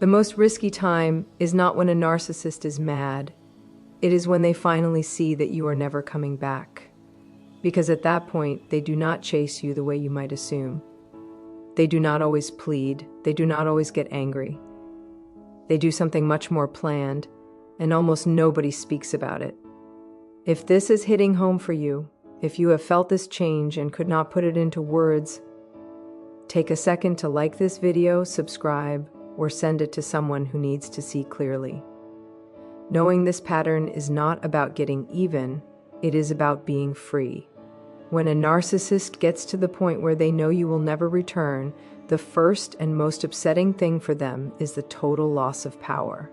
The most risky time is not when a narcissist is mad. It is when they finally see that you are never coming back. Because at that point, they do not chase you the way you might assume. They do not always plead. They do not always get angry. They do something much more planned, and almost nobody speaks about it. If this is hitting home for you, if you have felt this change and could not put it into words, take a second to like this video, subscribe, or send it to someone who needs to see clearly. Knowing this pattern is not about getting even, it is about being free. When a narcissist gets to the point where they know you will never return, the first and most upsetting thing for them is the total loss of power.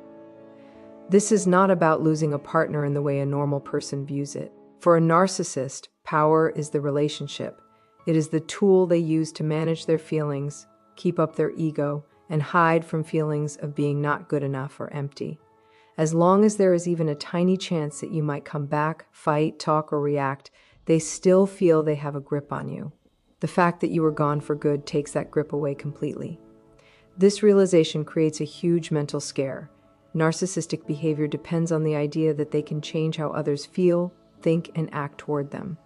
This is not about losing a partner in the way a normal person views it. For a narcissist, power is the relationship. It is the tool they use to manage their feelings, keep up their ego, and hide from feelings of being not good enough or empty. As long as there is even a tiny chance that you might come back, fight, talk, or react, they still feel they have a grip on you. The fact that you are gone for good takes that grip away completely. This realization creates a huge mental scare. Narcissistic behavior depends on the idea that they can change how others feel, think, and act toward them.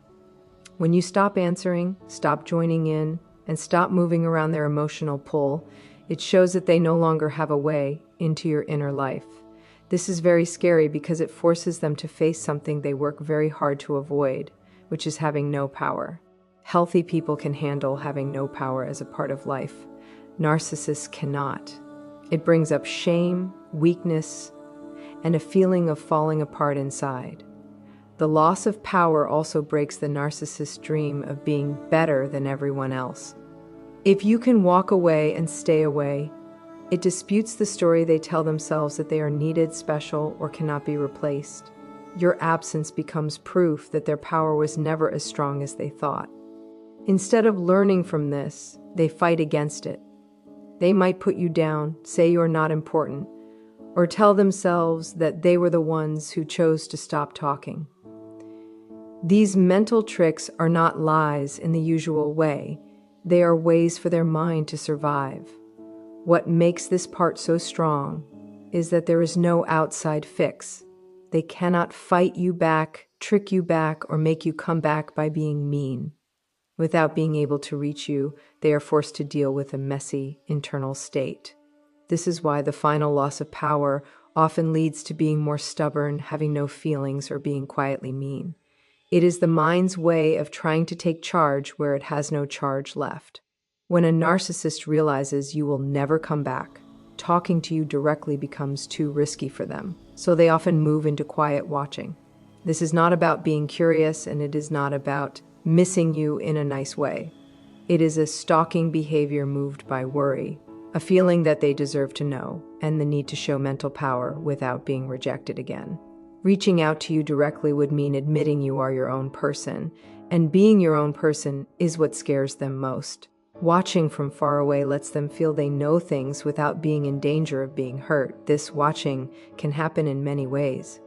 When you stop answering, stop joining in, and stop moving around their emotional pull, it shows that they no longer have a way into your inner life. This is very scary because it forces them to face something they work very hard to avoid, which is having no power. Healthy people can handle having no power as a part of life. Narcissists cannot. It brings up shame, weakness, and a feeling of falling apart inside. The loss of power also breaks the narcissist's dream of being better than everyone else. If you can walk away and stay away, it disputes the story they tell themselves that they are needed, special, or cannot be replaced. Your absence becomes proof that their power was never as strong as they thought. Instead of learning from this, they fight against it. They might put you down, say you're not important, or tell themselves that they were the ones who chose to stop talking. These mental tricks are not lies in the usual way. They are ways for their mind to survive. What makes this part so strong is that there is no outside fix. They cannot fight you back, trick you back, or make you come back by being mean. Without being able to reach you, they are forced to deal with a messy internal state. This is why the final loss of power often leads to being more stubborn, having no feelings, or being quietly mean. It is the mind's way of trying to take charge where it has no charge left. When a narcissist realizes you will never come back, talking to you directly becomes too risky for them, so they often move into quiet watching. This is not about being curious, and it is not about missing you in a nice way. It is a stalking behavior moved by worry, a feeling that they deserve to know, and the need to show mental power without being rejected again. Reaching out to you directly would mean admitting you are your own person, and being your own person is what scares them most. Watching from far away lets them feel they know things without being in danger of being hurt. This watching can happen in many ways.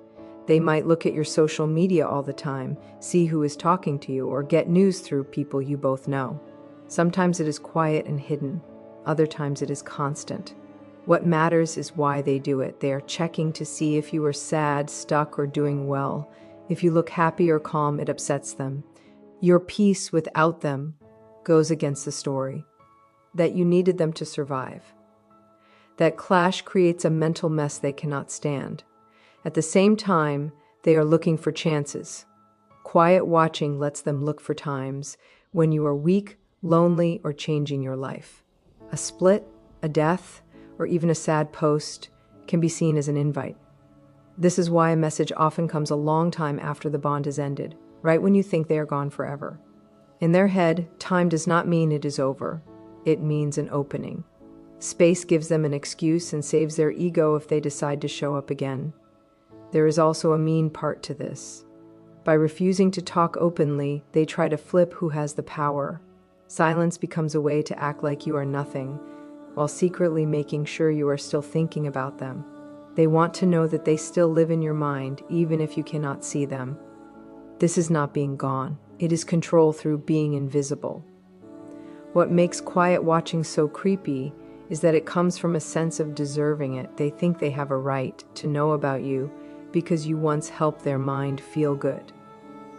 They might look at your social media all the time, see who is talking to you, or get news through people you both know. Sometimes it is quiet and hidden. Other times it is constant. What matters is why they do it. They are checking to see if you are sad, stuck, or doing well. If you look happy or calm, it upsets them. Your peace without them goes against the story that you needed them to survive. That clash creates a mental mess they cannot stand. At the same time, they are looking for chances. Quiet watching lets them look for times when you are weak, lonely, or changing your life. A split, a death, or even a sad post can be seen as an invite. This is why a message often comes a long time after the bond has ended, right when you think they are gone forever. In their head, time does not mean it is over. It means an opening. Space gives them an excuse and saves their ego if they decide to show up again. There is also a mean part to this. By refusing to talk openly, they try to flip who has the power. Silence becomes a way to act like you are nothing, while secretly making sure you are still thinking about them. They want to know that they still live in your mind, even if you cannot see them. This is not being gone. It is control through being invisible. What makes quiet watching so creepy is that it comes from a sense of deserving it. They think they have a right to know about you because you once helped their mind feel good.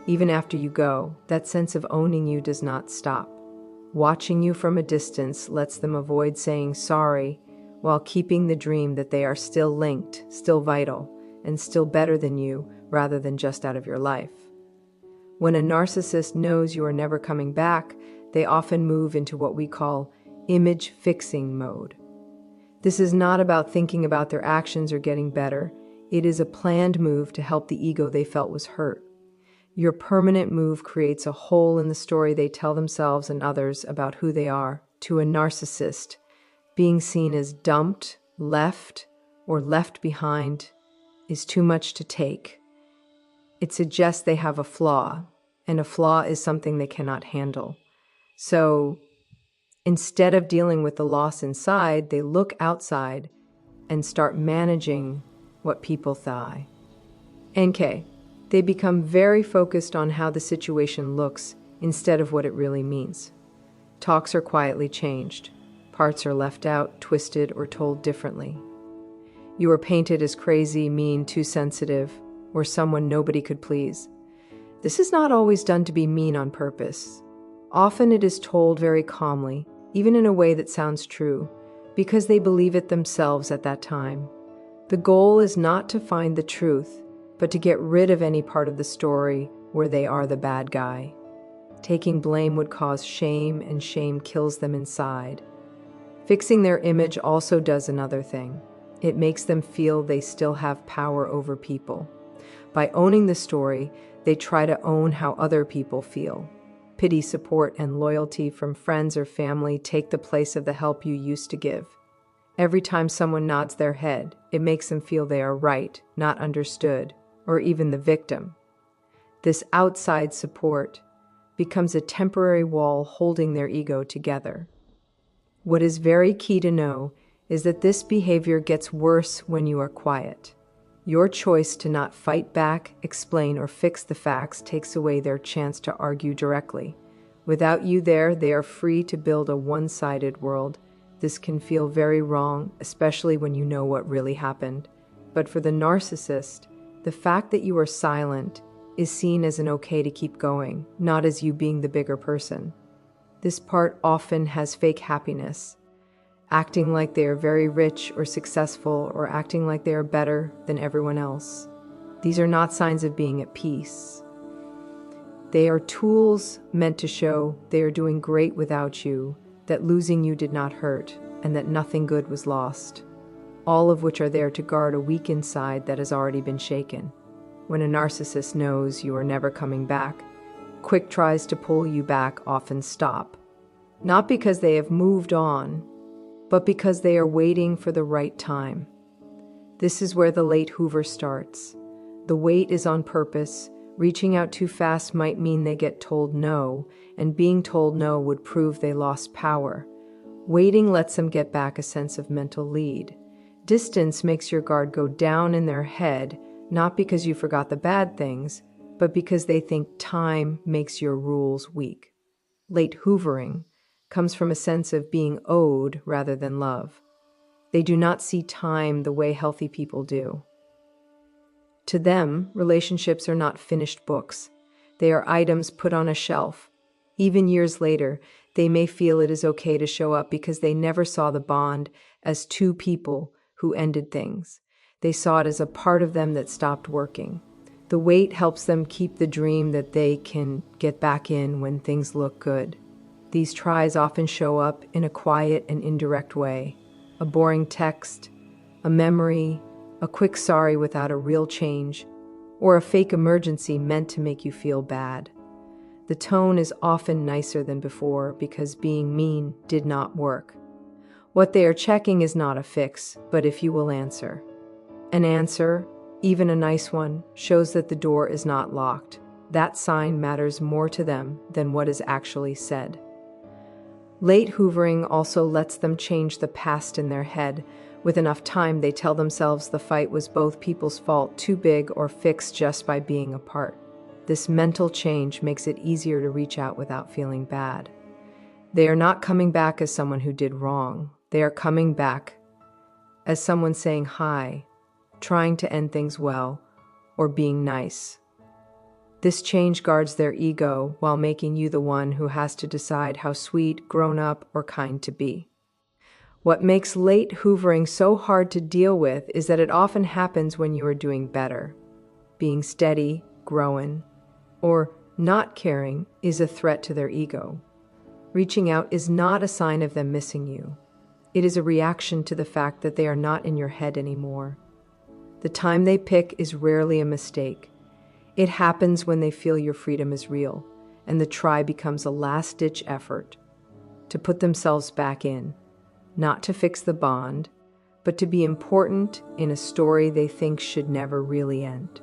Even after you go, that sense of owning you does not stop. Watching you from a distance lets them avoid saying sorry while keeping the dream that they are still linked, still vital, and still better than you rather than just out of your life. When a narcissist knows you are never coming back, they often move into what we call image fixing mode. This is not about thinking about their actions or getting better. It is a planned move to help the ego they felt was hurt. Your permanent move creates a hole in the story they tell themselves and others about who they are. To a narcissist, being seen as dumped, left, or left behind is too much to take. It suggests they have a flaw, and a flaw is something they cannot handle. So instead of dealing with the loss inside, they look outside and start managing what people think. NK. They become very focused on how the situation looks instead of what it really means. Talks are quietly changed. Parts are left out, twisted, or told differently. You are painted as crazy, mean, too sensitive, or someone nobody could please. This is not always done to be mean on purpose. Often it is told very calmly, even in a way that sounds true, because they believe it themselves at that time. The goal is not to find the truth, but to get rid of any part of the story where they are the bad guy. Taking blame would cause shame, and shame kills them inside. Fixing their image also does another thing. It makes them feel they still have power over people. By owning the story, they try to own how other people feel. Pity, support, and loyalty from friends or family take the place of the help you used to give. Every time someone nods their head, it makes them feel they are right, not understood, or even the victim. This outside support becomes a temporary wall holding their ego together. What is very key to know is that this behavior gets worse when you are quiet. Your choice to not fight back, explain, or fix the facts takes away their chance to argue directly. Without you there, they are free to build a one-sided world. This can feel very wrong, especially when you know what really happened. But for the narcissist, the fact that you are silent is seen as an okay to keep going, not as you being the bigger person. This part often has fake happiness, acting like they are very rich or successful, or acting like they are better than everyone else. These are not signs of being at peace. They are tools meant to show they are doing great without you, that losing you did not hurt, and that nothing good was lost. All of which are there to guard a weak inside that has already been shaken. When a narcissist knows you are never coming back, quick tries to pull you back often stop. Not because they have moved on, but because they are waiting for the right time. This is where the late Hoover starts. The wait is on purpose. Reaching out too fast might mean they get told no, and being told no would prove they lost power. Waiting lets them get back a sense of mental lead. Distance makes your guard go down in their head, not because you forgot the bad things, but because they think time makes your rules weak. Late Hoovering comes from a sense of being owed rather than love. They do not see time the way healthy people do. To them, relationships are not finished books. They are items put on a shelf. Even years later, they may feel it is okay to show up because they never saw the bond as two people who ended things. They saw it as a part of them that stopped working. The wait helps them keep the dream that they can get back in when things look good. These tries often show up in a quiet and indirect way. A boring text, a memory, a quick sorry without a real change, or a fake emergency meant to make you feel bad. The tone is often nicer than before because being mean did not work. What they are checking is not a fix, but if you will answer. An answer, even a nice one, shows that the door is not locked. That sign matters more to them than what is actually said. Late Hoovering also lets them change the past in their head. With enough time, they tell themselves the fight was both people's fault, too big, or fixed just by being apart. This mental change makes it easier to reach out without feeling bad. They are not coming back as someone who did wrong. They are coming back as someone saying hi, trying to end things well, or being nice. This change guards their ego while making you the one who has to decide how sweet, grown up, or kind to be. What makes late hoovering so hard to deal with is that it often happens when you are doing better. Being steady, growing, or not caring is a threat to their ego. Reaching out is not a sign of them missing you. It is a reaction to the fact that they are not in your head anymore. The time they pick is rarely a mistake. It happens when they feel your freedom is real, and the try becomes a last-ditch effort to put themselves back in, not to fix the bond, but to be important in a story they think should never really end.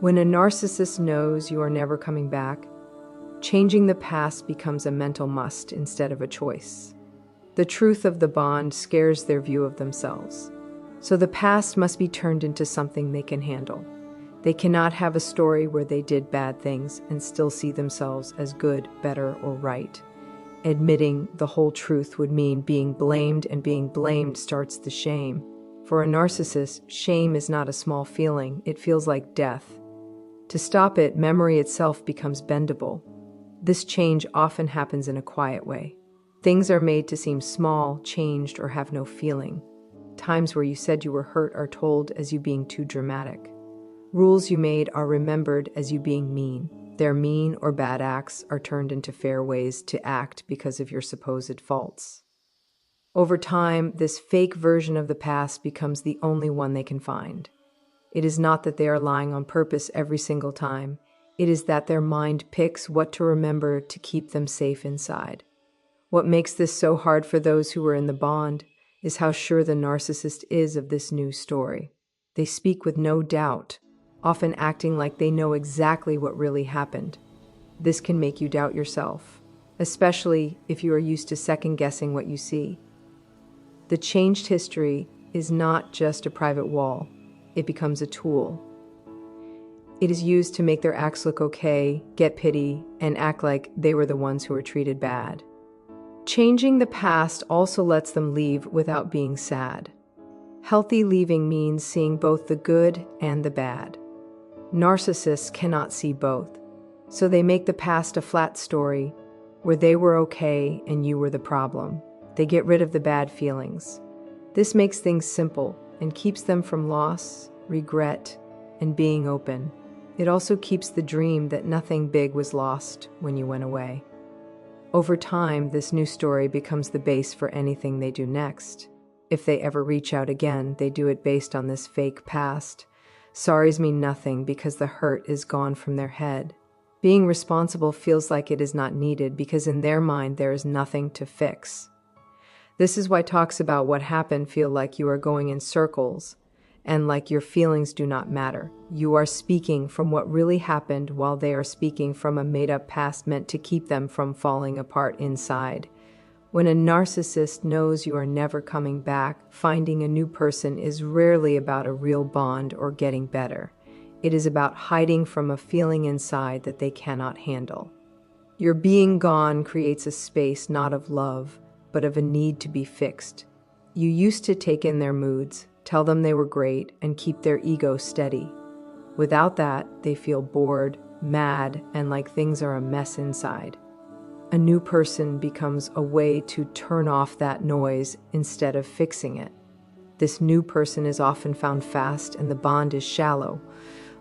When a narcissist knows you are never coming back, changing the past becomes a mental must instead of a choice. The truth of the bond scares their view of themselves. So the past must be turned into something they can handle. They cannot have a story where they did bad things and still see themselves as good, better, or right. Admitting the whole truth would mean being blamed, and being blamed starts the shame. For a narcissist, shame is not a small feeling. It feels like death. To stop it, memory itself becomes bendable. This change often happens in a quiet way. Things are made to seem small, changed, or have no feeling. Times where you said you were hurt are told as you being too dramatic. Rules you made are remembered as you being mean. Their mean or bad acts are turned into fair ways to act because of your supposed faults. Over time, this fake version of the past becomes the only one they can find. It is not that they are lying on purpose every single time. It is that their mind picks what to remember to keep them safe inside. What makes this so hard for those who are in the bond is how sure the narcissist is of this new story. They speak with no doubt, often acting like they know exactly what really happened. This can make you doubt yourself, especially if you are used to second-guessing what you see. The changed history is not just a private wall. It becomes a tool. It is used to make their acts look okay, get pity, and act like they were the ones who were treated bad. Changing the past also lets them leave without being sad. Healthy leaving means seeing both the good and the bad. Narcissists cannot see both, so they make the past a flat story where they were okay and you were the problem. They get rid of the bad feelings. This makes things simple and keeps them from loss, regret, and being open. It also keeps the dream that nothing big was lost when you went away. Over time, this new story becomes the base for anything they do next. If they ever reach out again, they do it based on this fake past. Sorries mean nothing because the hurt is gone from their head. Being responsible feels like it is not needed because in their mind there is nothing to fix. This is why talks about what happened feel like you are going in circles and like your feelings do not matter. You are speaking from what really happened while they are speaking from a made-up past meant to keep them from falling apart inside. When a narcissist knows you are never coming back, finding a new person is rarely about a real bond or getting better. It is about hiding from a feeling inside that they cannot handle. Your being gone creates a space not of love, but of a need to be fixed. You used to take in their moods, tell them they were great, and keep their ego steady. Without that, they feel bored, mad, and like things are a mess inside. A new person becomes a way to turn off that noise instead of fixing it. This new person is often found fast and the bond is shallow.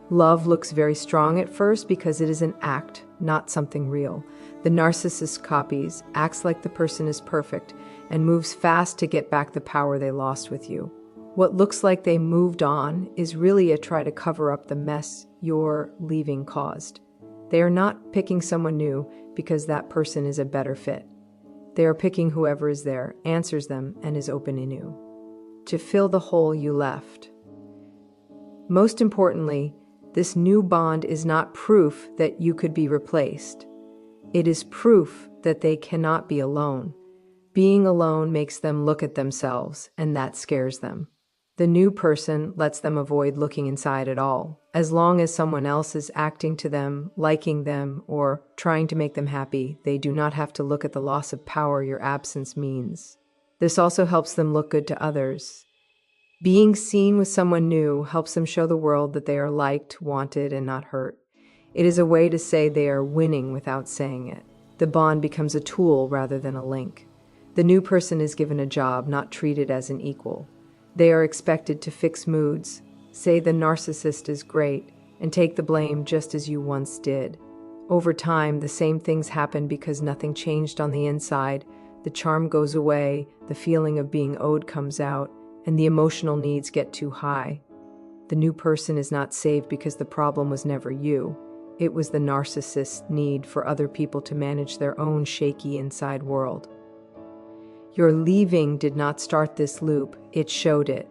Love looks very strong at first because it is an act, not something real. The narcissist copies, acts like the person is perfect, and moves fast to get back the power they lost with you. What looks like they moved on is really a try to cover up the mess your leaving caused. They are not picking someone new because that person is a better fit. They are picking whoever is there, answers them, and is open anew to fill the hole you left. Most importantly, this new bond is not proof that you could be replaced. It is proof that they cannot be alone. Being alone makes them look at themselves, and that scares them. The new person lets them avoid looking inside at all. As long as someone else is acting to them, liking them, or trying to make them happy, they do not have to look at the loss of power your absence means. This also helps them look good to others. Being seen with someone new helps them show the world that they are liked, wanted, and not hurt. It is a way to say they are winning without saying it. The bond becomes a tool rather than a link. The new person is given a job, not treated as an equal. They are expected to fix moods, say the narcissist is great, and take the blame just as you once did. Over time, the same things happen because nothing changed on the inside. The charm goes away, the feeling of being owed comes out, and the emotional needs get too high. The new person is not saved because the problem was never you. It was the narcissist's need for other people to manage their own shaky inside world. Your leaving did not start this loop, it showed it.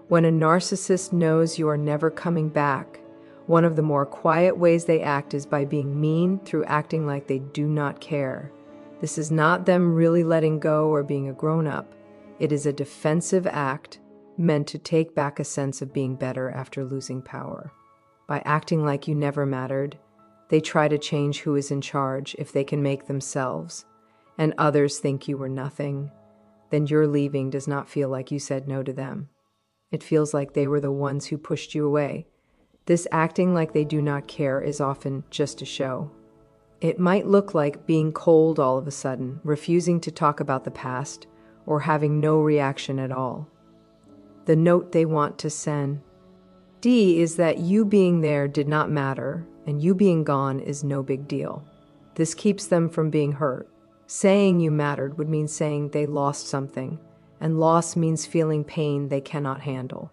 When a narcissist knows you are never coming back, one of the more quiet ways they act is by being mean through acting like they do not care. This is not them really letting go or being a grown-up. It is a defensive act meant to take back a sense of being better after losing power. By acting like you never mattered, they try to change who is in charge if they can make themselves, and others think you were nothing. Then your leaving does not feel like you said no to them. It feels like they were the ones who pushed you away. This acting like they do not care is often just a show. It might look like being cold all of a sudden, refusing to talk about the past, or having no reaction at all. The note they want to send is that you being there did not matter, and you being gone is no big deal. This keeps them from being hurt. Saying you mattered would mean saying they lost something, and loss means feeling pain they cannot handle.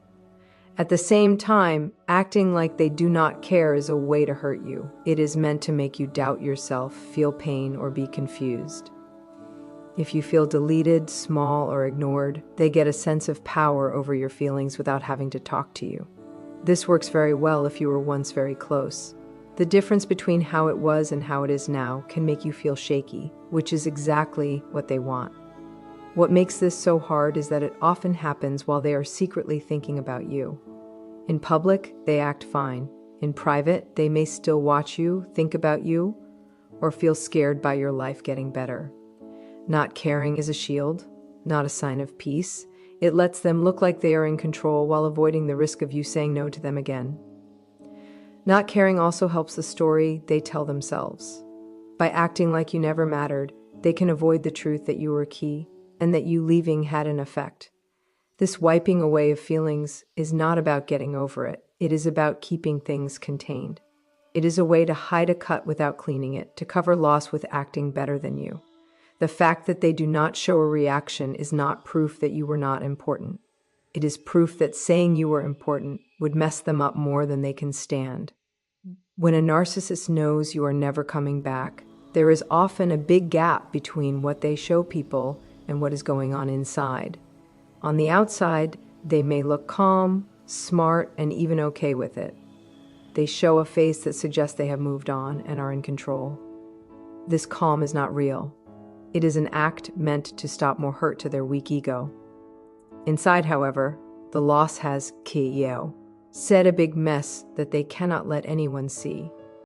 At the same time, acting like they do not care is a way to hurt you. It is meant to make you doubt yourself, feel pain, or be confused. If you feel deleted, small, or ignored, they get a sense of power over your feelings without having to talk to you. This works very well if you were once very close. The difference between how it was and how it is now can make you feel shaky, which is exactly what they want. What makes this so hard is that it often happens while they are secretly thinking about you. In public, they act fine. In private, they may still watch you, think about you, or feel scared by your life getting better. Not caring is a shield, not a sign of peace. It lets them look like they are in control while avoiding the risk of you saying no to them again. Not caring also helps the story they tell themselves. By acting like you never mattered, they can avoid the truth that you were key and that you leaving had an effect. This wiping away of feelings is not about getting over it. It is about keeping things contained. It is a way to hide a cut without cleaning it, to cover loss with acting better than you. The fact that they do not show a reaction is not proof that you were not important. It is proof that saying you were important would mess them up more than they can stand. When a narcissist knows you are never coming back, there is often a big gap between what they show people and what is going on inside. On the outside, they may look calm, smart, and even okay with it. They show a face that suggests they have moved on and are in control. This calm is not real. It is an act meant to stop more hurt to their weak ego. Inside, however, the loss has said a big mess that they cannot let anyone see.